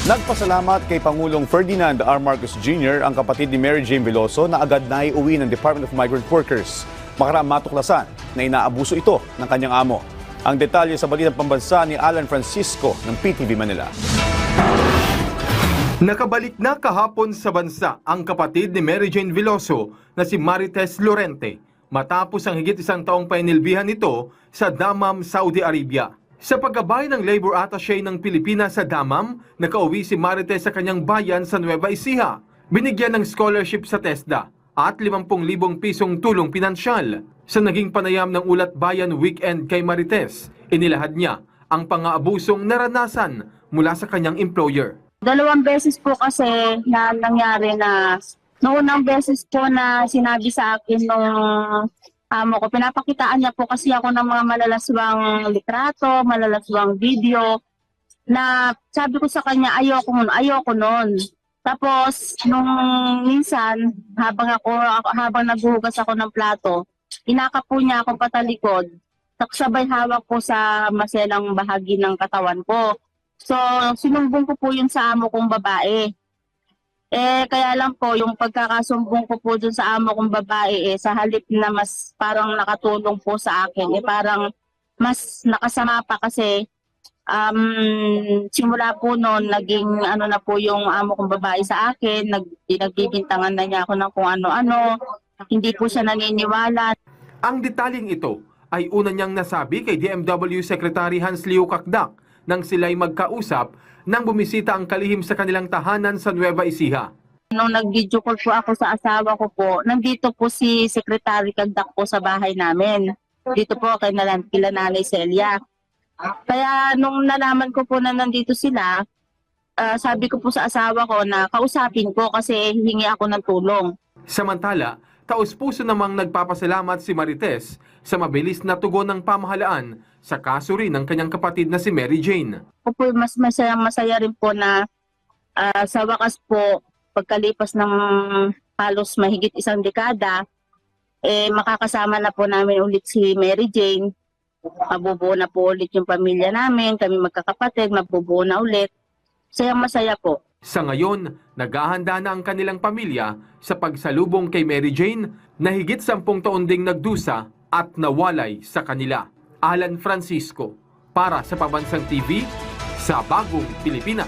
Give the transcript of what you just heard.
Nagpasalamat kay Pangulong Ferdinand R. Marcos Jr. ang kapatid ni Mary Jane Veloso na agad na iuwi ng Department of Migrant Workers. Makaraang matuklasan na inaabuso ito ng kanyang amo. Ang detalye sa Balitang Pambansa ni Alan Francisco ng PTV Manila. Nakabalik na kahapon sa bansa ang kapatid ni Mary Jane Veloso na si Marites Lorente matapos ang higit isang taong painilbihan nito sa Dammam, Saudi Arabia. Sa paggabay ng Labor Attaché ng Pilipinas sa Dammam, nakauwi si Marites sa kanyang bayan sa Nueva Ecija. Binigyan ng scholarship sa TESDA at 50,000 pisong tulong pinansyal. Sa naging panayam ng Ulat Bayan Weekend kay Marites, inilahad niya ang pang-aabusong naranasan mula sa kanyang employer. 2 beses po kasi na nangyari na noong unang beses po na sinabi sa akin nung amo ko, pinapakitaan niya po kasi ako ng mga malalaswang litrato, malalaswang video na sabi ko sa kanya ayoko nun. Tapos nung minsan habang naghuhugas ako ng plato, inaka po niya akong patalikod, sabay hawak po sa maselang bahagi ng katawan ko. So, sinumbong ko po yun sa amo kong babae. Kaya lang po, yung pagkakasumbong ko po dun sa amo kong babae, sa halip na mas parang nakatulong po sa akin, parang mas nakasama pa kasi simula po noon, naging na po yung amo kong babae sa akin, nagbibintangan na niya ako ng kung ano-ano, hindi po siya naniniwala. Ang detalyeng ito ay una niyang nasabi kay DMW Secretary Hans Leo Kakdak nang sila'y magkausap nang bumisita ang kalihim sa kanilang tahanan sa Nueva Ecija. Nung nag-video call po ako sa asawa ko po, nandito po si Secretary Kakdak po sa bahay namin. Dito po kila Nanay Celia. Kaya nung nalaman ko po na nandito sila, sabi ko po sa asawa ko na kausapin ko kasi hihingi ako ng tulong. Samantala, taos-puso namang nagpapasalamat si Marites sa mabilis na tugon ng pamahalaan sa kaso rin ng kanyang kapatid na si Mary Jane. Ako po mas masaya rin po na sa wakas po, pagkalipas ng halos mahigit isang dekada, makakasama na po namin ulit si Mary Jane. Mabubuo na po ulit yung pamilya namin, kami magkakapatid, mabubuo na ulit. Masaya po. Sa ngayon, naghahanda na ang kanilang pamilya sa pagsalubong kay Mary Jane na higit 10 taon ding nagdusa at nawalay sa kanila. Alan Francisco, para sa Pambansang TV, sa Bagong Pilipinas.